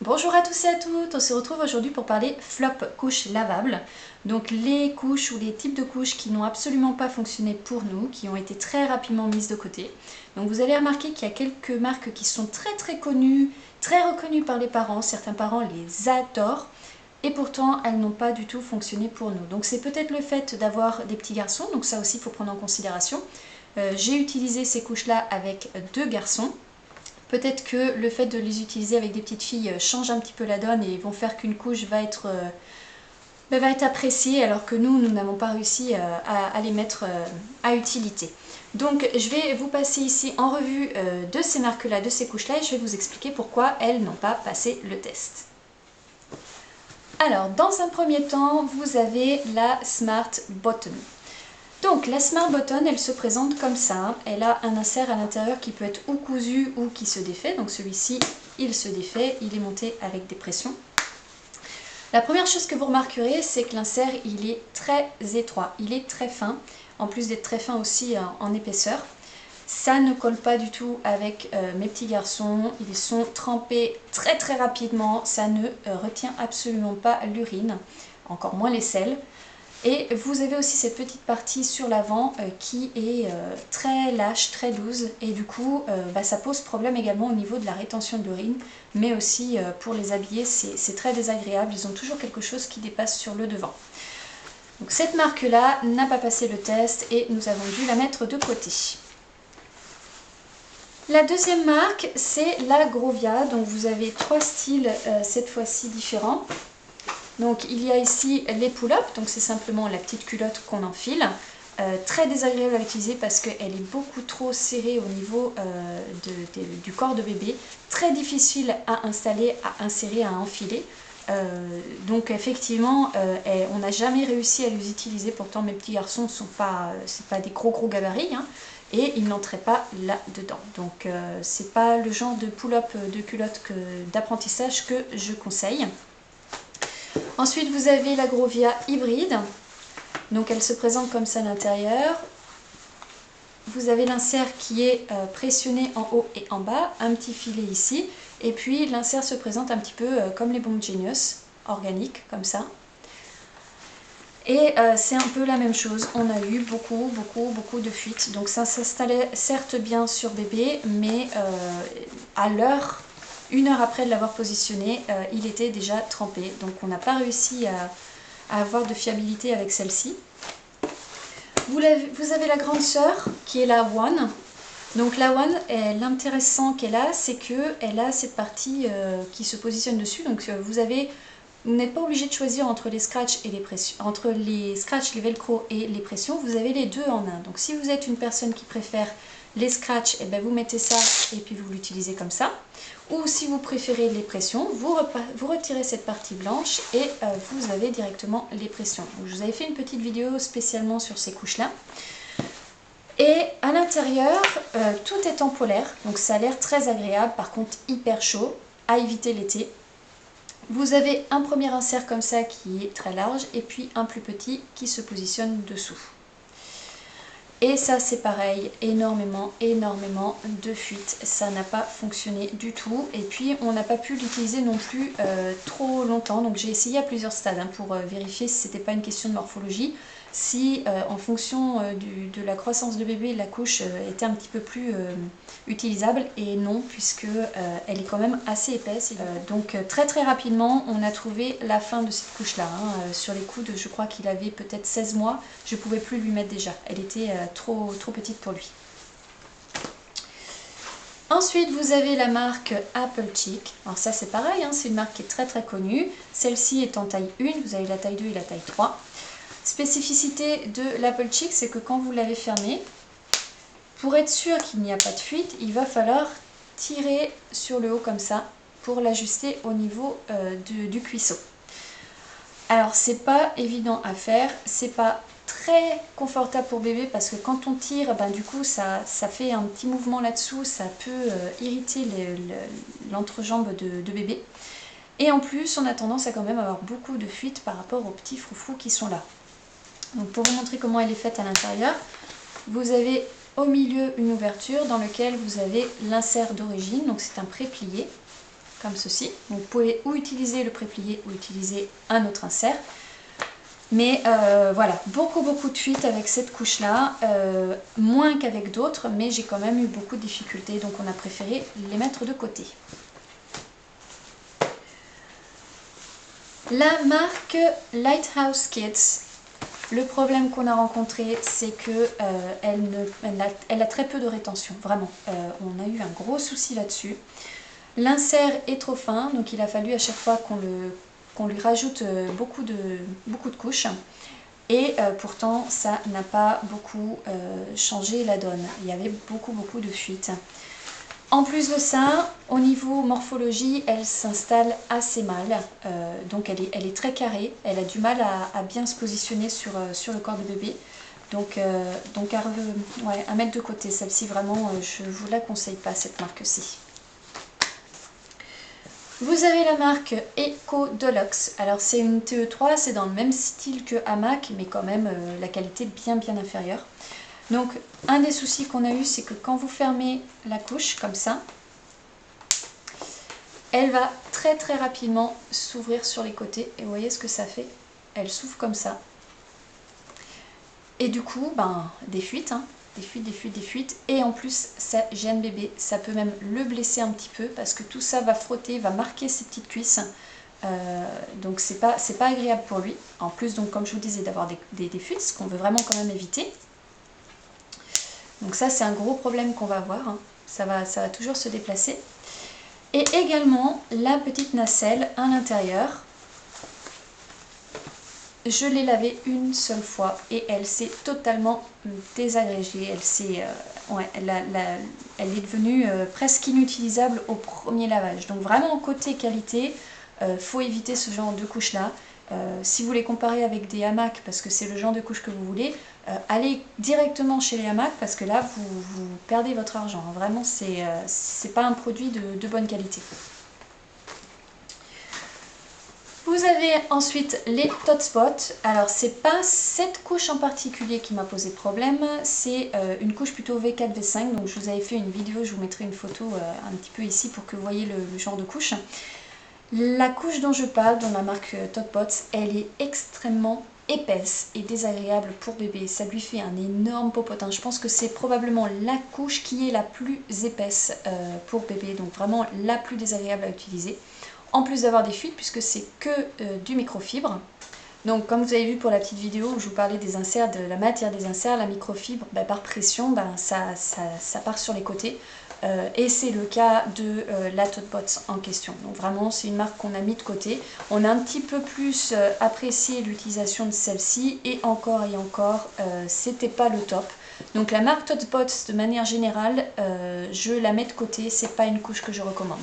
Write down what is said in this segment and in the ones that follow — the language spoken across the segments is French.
Bonjour à tous et à toutes, on se retrouve aujourd'hui pour parler flop couches lavables. Donc les couches ou les types de couches qui n'ont absolument pas fonctionné pour nous, qui ont été très rapidement mises de côté. Donc vous allez remarquer qu'il y a quelques marques qui sont très connues, très reconnues par les parents. Certains parents les adorent et pourtant elles n'ont pas du tout fonctionné pour nous. Donc c'est peut-être le fait d'avoir des petits garçons, donc ça aussi il faut prendre en considération. J'ai utilisé ces couches-là avec 2 garçons. Peut-être que le fait de les utiliser avec des petites filles change un petit peu la donne et vont faire qu'une couche va être appréciée alors que nous n'avons pas réussi à les mettre à utilité. Donc je vais vous passer ici en revue de ces marques-là, de ces couches-là et je vais vous expliquer pourquoi elles n'ont pas passé le test. Alors dans un premier temps, vous avez la Smart Bottom. Donc la Smart Bottom, elle se présente comme ça, elle a un insert à l'intérieur qui peut être ou cousu ou qui se défait, donc celui-ci il se défait, il est monté avec des pressions. La première chose que vous remarquerez, c'est que l'insert il est très étroit, il est très fin, en plus d'être très fin aussi en épaisseur. Ça ne colle pas du tout avec mes petits garçons, ils sont trempés très rapidement, ça ne retient absolument pas l'urine, encore moins les selles. Et vous avez aussi cette petite partie sur l'avant qui est très lâche, très loose et du coup ça pose problème également au niveau de la rétention d'urine, mais aussi pour les habiller c'est très désagréable, ils ont toujours quelque chose qui dépasse sur le devant. Donc cette marque là n'a pas passé le test et nous avons dû la mettre de côté. La deuxième marque c'est la Grovia, donc vous avez 3 styles cette fois-ci différents. Donc il y a ici les pull-up, donc c'est simplement la petite culotte qu'on enfile. Très désagréable à utiliser parce qu'elle est beaucoup trop serrée au niveau du corps de bébé. Très difficile à installer, à insérer, à enfiler. Donc effectivement, on n'a jamais réussi à les utiliser. Pourtant mes petits garçons c'est pas des gros gabarits. Hein, et ils n'entraient pas là-dedans. Donc c'est pas le genre de pull-up de culotte d'apprentissage que je conseille. Ensuite, vous avez la Grovia hybride. Donc, elle se présente comme ça à l'intérieur. Vous avez l'insert qui est pressionné en haut et en bas, un petit filet ici. Et puis, l'insert se présente un petit peu comme les bombes Genius, organiques, comme ça. Et c'est un peu la même chose. On a eu beaucoup de fuites. Donc, ça s'installait certes bien sur bébé, mais à l'heure... 1 heure après de l'avoir positionné, il était déjà trempé. Donc on n'a pas réussi à avoir de fiabilité avec celle-ci. Vous avez la grande sœur qui est la One. Donc la One, l'intéressant qu'elle a, c'est qu'elle a cette partie qui se positionne dessus. Donc vous n'êtes pas obligé de choisir entre les scratchs et les pressions, entre les scratchs, les velcro et les pressions. Vous avez les deux en un. Donc si vous êtes une personne qui préfère les scratchs, vous mettez ça et puis vous l'utilisez comme ça. Ou si vous préférez les pressions, vous retirez cette partie blanche et vous avez directement les pressions. Donc, je vous avais fait une petite vidéo spécialement sur ces couches-là. Et à l'intérieur, tout est en polaire, donc ça a l'air très agréable, par contre hyper chaud, à éviter l'été. Vous avez un premier insert comme ça qui est très large et puis un plus petit qui se positionne dessous. Et ça c'est pareil, énormément de fuites, ça n'a pas fonctionné du tout. Et puis on n'a pas pu l'utiliser non plus trop longtemps, donc j'ai essayé à plusieurs stades pour vérifier si c'était pas une question de morphologie, si en fonction de la croissance de bébé la couche était un petit peu plus utilisable, et non, puisque elle est quand même assez épaisse. Donc très rapidement on a trouvé la fin de cette couche là, sur les coudes je crois qu'il avait peut-être 16 mois, je pouvais plus lui mettre déjà, elle était trop petite pour lui. Ensuite vous avez la marque Apple Chic, alors ça c'est pareil, c'est une marque qui est très connue, celle-ci est en taille 1, vous avez la taille 2 et la taille 3. Spécificité de l'Apple Chic, c'est que quand vous l'avez fermée, pour être sûr qu'il n'y a pas de fuite, il va falloir tirer sur le haut comme ça pour l'ajuster au niveau du cuisseau. Alors c'est pas évident à faire, c'est pas très confortable pour bébé parce que quand on tire, du coup ça fait un petit mouvement là-dessous, ça peut irriter l'entrejambe de bébé. Et en plus on a tendance à quand même avoir beaucoup de fuites par rapport aux petits froufrous qui sont là. Donc pour vous montrer comment elle est faite à l'intérieur, vous avez au milieu une ouverture dans laquelle vous avez l'insert d'origine, donc c'est un pré-plié. comme ceci. Donc, vous pouvez ou utiliser le pré-plié ou utiliser un autre insert. Mais voilà, beaucoup de fuites avec cette couche-là, moins qu'avec d'autres, mais j'ai quand même eu beaucoup de difficultés, donc on a préféré les mettre de côté. La marque Lighthouse Kids, le problème qu'on a rencontré, c'est que elle a très peu de rétention, vraiment. On a eu un gros souci là-dessus. L'insert est trop fin, donc il a fallu à chaque fois qu'on lui rajoute beaucoup de couches. Et pourtant, ça n'a pas beaucoup changé la donne. Il y avait beaucoup de fuites. En plus de ça, au niveau morphologie, elle s'installe assez mal. Donc elle est très carrée. Elle a du mal à bien se positionner sur le corps de bébé. Donc à mettre de côté. Celle-ci, vraiment, je ne vous la conseille pas, cette marque-ci. Vous avez la marque Eco Deluxe. Alors c'est une TE3, c'est dans le même style que Hamac, mais quand même la qualité bien inférieure. Donc un des soucis qu'on a eu, c'est que quand vous fermez la couche comme ça, elle va très rapidement s'ouvrir sur les côtés. Et vous voyez ce que ça fait? Elle s'ouvre comme ça. Et du coup, des fuites, hein. Des fuites, et en plus ça gêne bébé, ça peut même le blesser un petit peu parce que tout ça va frotter, va marquer ses petites cuisses, donc c'est pas agréable pour lui. En plus, donc comme je vous disais, d'avoir des fuites, ce qu'on veut vraiment quand même éviter. Donc ça, c'est un gros problème qu'on va avoir, hein. Ça va toujours se déplacer. Et également la petite nacelle à l'intérieur. Je l'ai lavée une seule fois et elle s'est totalement désagrégée. Elle est devenue presque inutilisable au premier lavage. Donc vraiment côté qualité, faut éviter ce genre de couche là. Si vous les comparez avec des hamacs, parce que c'est le genre de couche que vous voulez, allez directement chez les hamacs parce que là vous perdez votre argent. Vraiment, c'est pas un produit de bonne qualité. Vous avez ensuite les Totspots. Alors c'est pas cette couche en particulier qui m'a posé problème, c'est une couche plutôt V4, V5. Donc je vous avais fait une vidéo, je vous mettrai une photo un petit peu ici pour que vous voyez le genre de couche. La couche dont je parle, dans la marque Totpots, elle est extrêmement épaisse et désagréable pour bébé. Ça lui fait un énorme popotin. Je pense que c'est probablement la couche qui est la plus épaisse pour bébé, donc vraiment la plus désagréable à utiliser. En plus d'avoir des fuites, puisque c'est que du microfibre. Donc comme vous avez vu pour la petite vidéo où je vous parlais des inserts, de la matière des inserts, la microfibre, par pression, ça part sur les côtés. Et c'est le cas de la Totpots en question. Donc vraiment, c'est une marque qu'on a mis de côté. On a un petit peu plus apprécié l'utilisation de celle-ci, et encore, c'était pas le top. Donc la marque Totpots, de manière générale, je la mets de côté, c'est pas une couche que je recommande.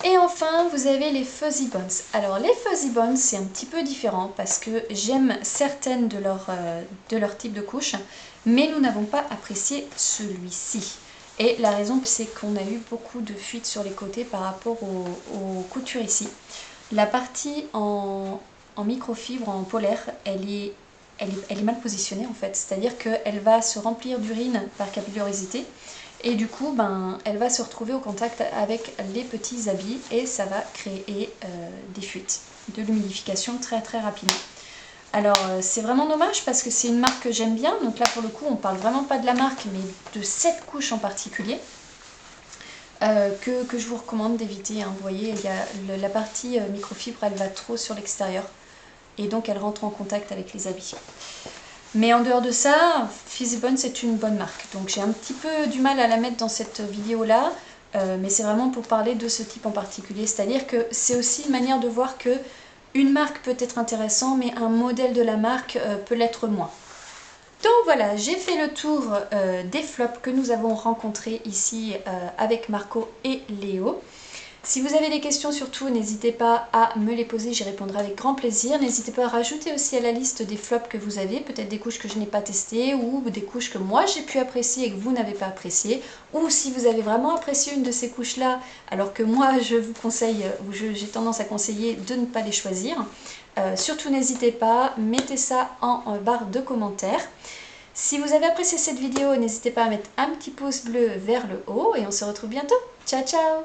Et enfin, vous avez les Fuzzy Buns. Alors les Fuzzy Buns, c'est un petit peu différent parce que j'aime certaines de leur type de couche, mais nous n'avons pas apprécié celui-ci. Et la raison, c'est qu'on a eu beaucoup de fuites sur les côtés par rapport aux coutures ici. La partie en microfibre, en polaire, elle est mal positionnée en fait. C'est-à-dire qu'elle va se remplir d'urine par capillarité. Et du coup, elle va se retrouver au contact avec les petits habits et ça va créer des fuites, de l'humidification très rapidement. Alors c'est vraiment dommage parce que c'est une marque que j'aime bien. Donc là pour le coup, on parle vraiment pas de la marque mais de cette couche en particulier que je vous recommande d'éviter, hein. Vous voyez, il y a la partie microfibre, elle va trop sur l'extérieur et donc elle rentre en contact avec les habits. Mais en dehors de ça, Fuzzy Buns c'est une bonne marque. Donc j'ai un petit peu du mal à la mettre dans cette vidéo-là, mais c'est vraiment pour parler de ce type en particulier. C'est-à-dire que c'est aussi une manière de voir que une marque peut être intéressante, mais un modèle de la marque peut l'être moins. Donc voilà, j'ai fait le tour des flops que nous avons rencontrés ici avec Marco et Léo. Si vous avez des questions surtout, n'hésitez pas à me les poser, j'y répondrai avec grand plaisir. N'hésitez pas à rajouter aussi à la liste des flops que vous avez, peut-être des couches que je n'ai pas testées ou des couches que moi j'ai pu apprécier et que vous n'avez pas appréciées. Ou si vous avez vraiment apprécié une de ces couches-là, alors que moi je vous conseille, ou j'ai tendance à conseiller de ne pas les choisir. Surtout n'hésitez pas, mettez ça en barre de commentaires. Si vous avez apprécié cette vidéo, n'hésitez pas à mettre un petit pouce bleu vers le haut et on se retrouve bientôt. Ciao ciao!